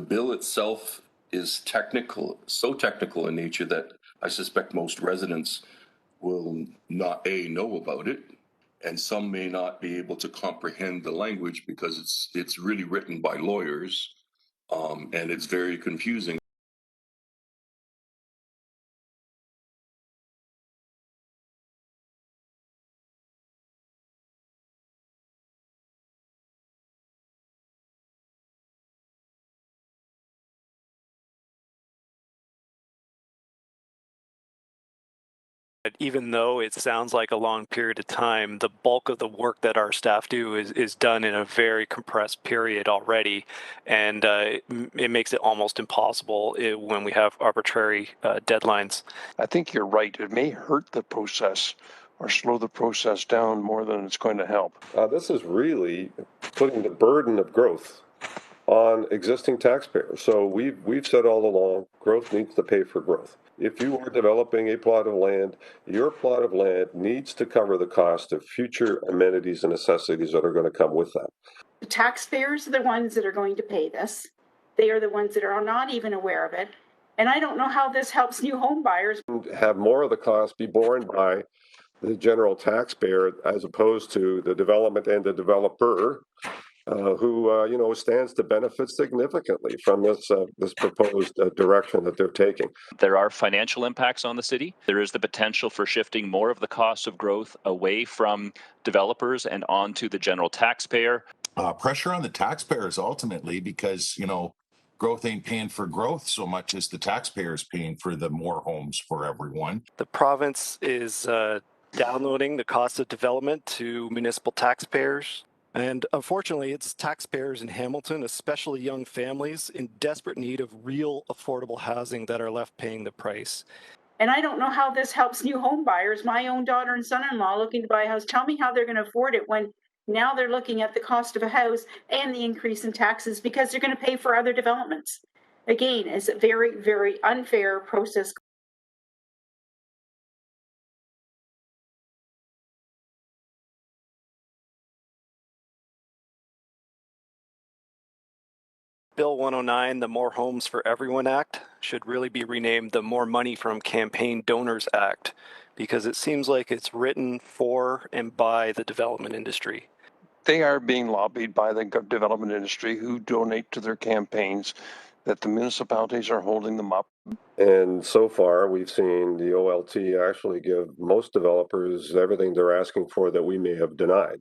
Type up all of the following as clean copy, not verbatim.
bill itself is technical, so technical in nature that I suspect most residents will not know about it, and some may not be able to comprehend the language because it's really written by lawyers, and it's very confusing. Even though it sounds like a long period of time, the bulk of the work that our staff do is done in a very compressed period already, and it makes it almost impossible when we have arbitrary deadlines. I think you're right. It may hurt the process or slow the process down more than it's going to help. This is really putting the burden of growth on existing taxpayers. So we've said all along, growth needs to pay for growth. If you are developing a plot of land, your plot of land needs to cover the cost of future amenities and necessities that are going to come with that. The taxpayers are the ones that are going to pay this. They are the ones that are not even aware of it. And I don't know how this helps new home buyers. Have more of the cost be borne by the general taxpayer as opposed to the development and the developer, who stands to benefit significantly from this proposed direction that they're taking. There are financial impacts on the city. There is the potential for shifting more of the cost of growth away from developers and onto the general taxpayer. Pressure on the taxpayers ultimately, because growth ain't paying for growth so much as the taxpayers paying for the more homes for everyone. The province is downloading the cost of development to municipal taxpayers. And unfortunately, it's taxpayers in Hamilton, especially young families, in desperate need of real affordable housing that are left paying the price. And I don't know how this helps new home buyers. My own daughter and son-in-law looking to buy a house, tell me how they're going to afford it when now they're looking at the cost of a house and the increase in taxes because they're going to pay for other developments. Again, it's a very, very unfair process. Bill 109, the More Homes for Everyone Act, should really be renamed the More Money from Campaign Donors Act, because it seems like it's written for and by the development industry. They are being lobbied by the development industry who donate to their campaigns, that the municipalities are holding them up. And so far, we've seen the OLT actually give most developers everything they're asking for that we may have denied.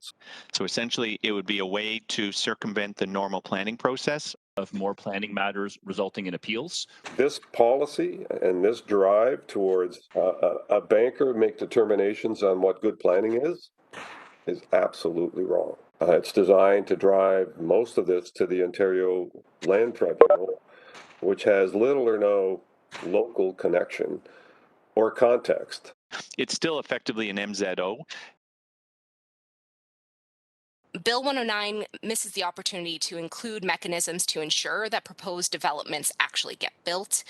So essentially, it would be a way to circumvent the normal planning process of more planning matters resulting in appeals. This policy and this drive towards a banker make determinations on what good planning is absolutely wrong. It's designed to drive most of this to the Ontario Land Tribunal, which has little or no local connection or context. It's still effectively an MZO. Bill 109 misses the opportunity to include mechanisms to ensure that proposed developments actually get built.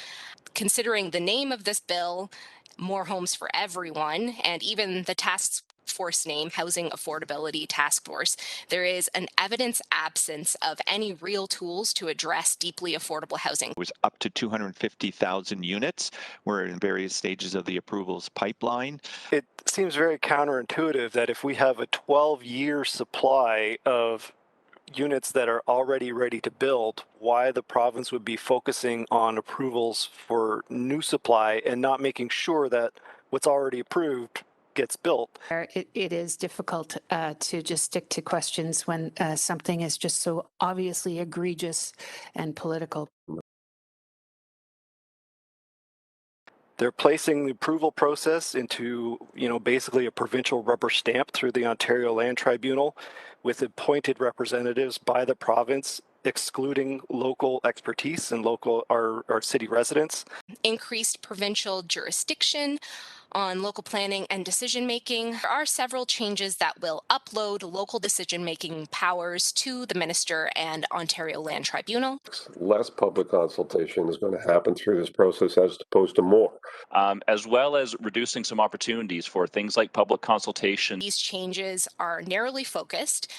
Considering the name of this bill, More Homes for Everyone, and even the task force name, Housing Affordability Task Force, there is an evidence absence of any real tools to address deeply affordable housing. It was up to 250,000 units. We're in various stages of the approvals pipeline. It seems very counterintuitive that if we have a 12-year supply of units that are already ready to build, why the province would be focusing on approvals for new supply and not making sure that what's already approved gets built. It is difficult to just stick to questions when something is just so obviously egregious and political. They're placing the approval process into, basically a provincial rubber stamp through the Ontario Land Tribunal with appointed representatives by the province, excluding local expertise and our city residents. Increased provincial jurisdiction on local planning and decision making, there are several changes that will upload local decision making powers to the Minister and Ontario Land Tribunal. Less public consultation is going to happen through this process as opposed to more. As well as reducing some opportunities for things like public consultation. These changes are narrowly focused.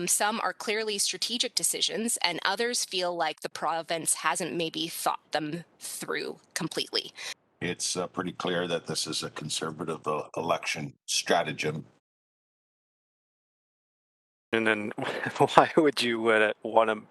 Some are clearly strategic decisions, and others feel like the province hasn't maybe thought them through completely. It's pretty clear that this is a conservative election stratagem. And then why would you want to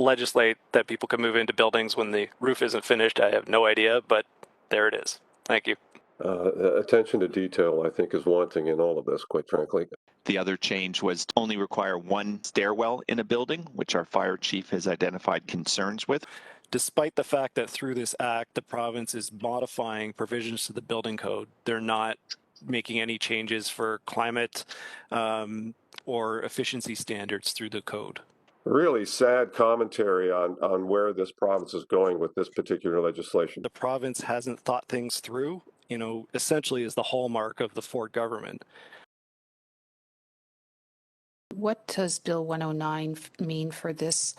legislate that people can move into buildings when the roof isn't finished? I have no idea, but there it is. Thank you. Attention to detail, I think, is wanting in all of this, quite frankly. The other change was to only require one stairwell in a building, which our fire chief has identified concerns with. Despite the fact that through this act, the province is modifying provisions to the building code, they're not making any changes for climate or efficiency standards through the code. Really sad commentary on where this province is going with this particular legislation. The province hasn't thought things through, essentially is the hallmark of the Ford government. What does Bill 109 mean for this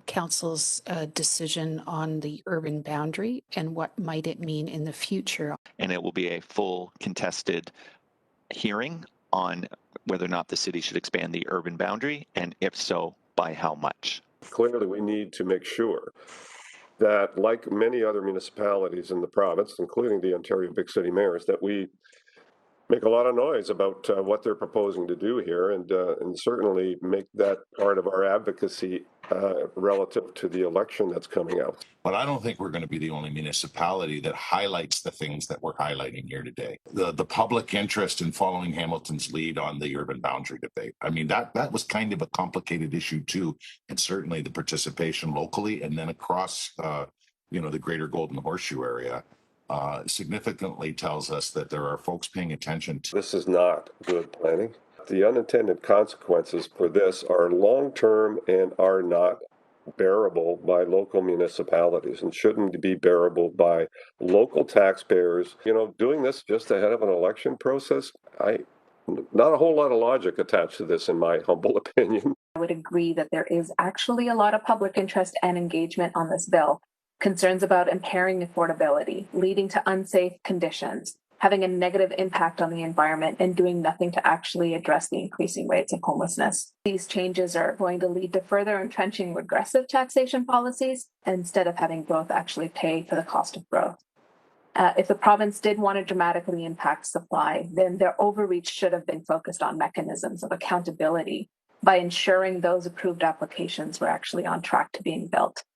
council's decision on the urban boundary, and what might it mean in the future? And it will be a full contested hearing on whether or not the city should expand the urban boundary, and if so, by how much. Clearly, we need to make sure that, like many other municipalities in the province, including the Ontario Big City Mayors, that we make a lot of noise about what they're proposing to do here, and certainly make that part of our advocacy relative to the election that's coming out. But I don't think we're going to be the only municipality that highlights the things that we're highlighting here today. The public interest in following Hamilton's lead on the urban boundary debate. I mean, that was kind of a complicated issue too, and certainly the participation locally and then across the greater Golden Horseshoe area. Significantly tells us that there are folks paying attention to. This is not good planning. The unintended consequences for this are long-term and are not bearable by local municipalities and shouldn't be bearable by local taxpayers. Doing this just ahead of an election process, not a whole lot of logic attached to this, in my humble opinion. I would agree that there is actually a lot of public interest and engagement on this bill. Concerns about impairing affordability, leading to unsafe conditions, having a negative impact on the environment, and doing nothing to actually address the increasing rates of homelessness. These changes are going to lead to further entrenching regressive taxation policies instead of having growth actually pay for the cost of growth. If the province did want to dramatically impact supply, then their overreach should have been focused on mechanisms of accountability by ensuring those approved applications were actually on track to being built.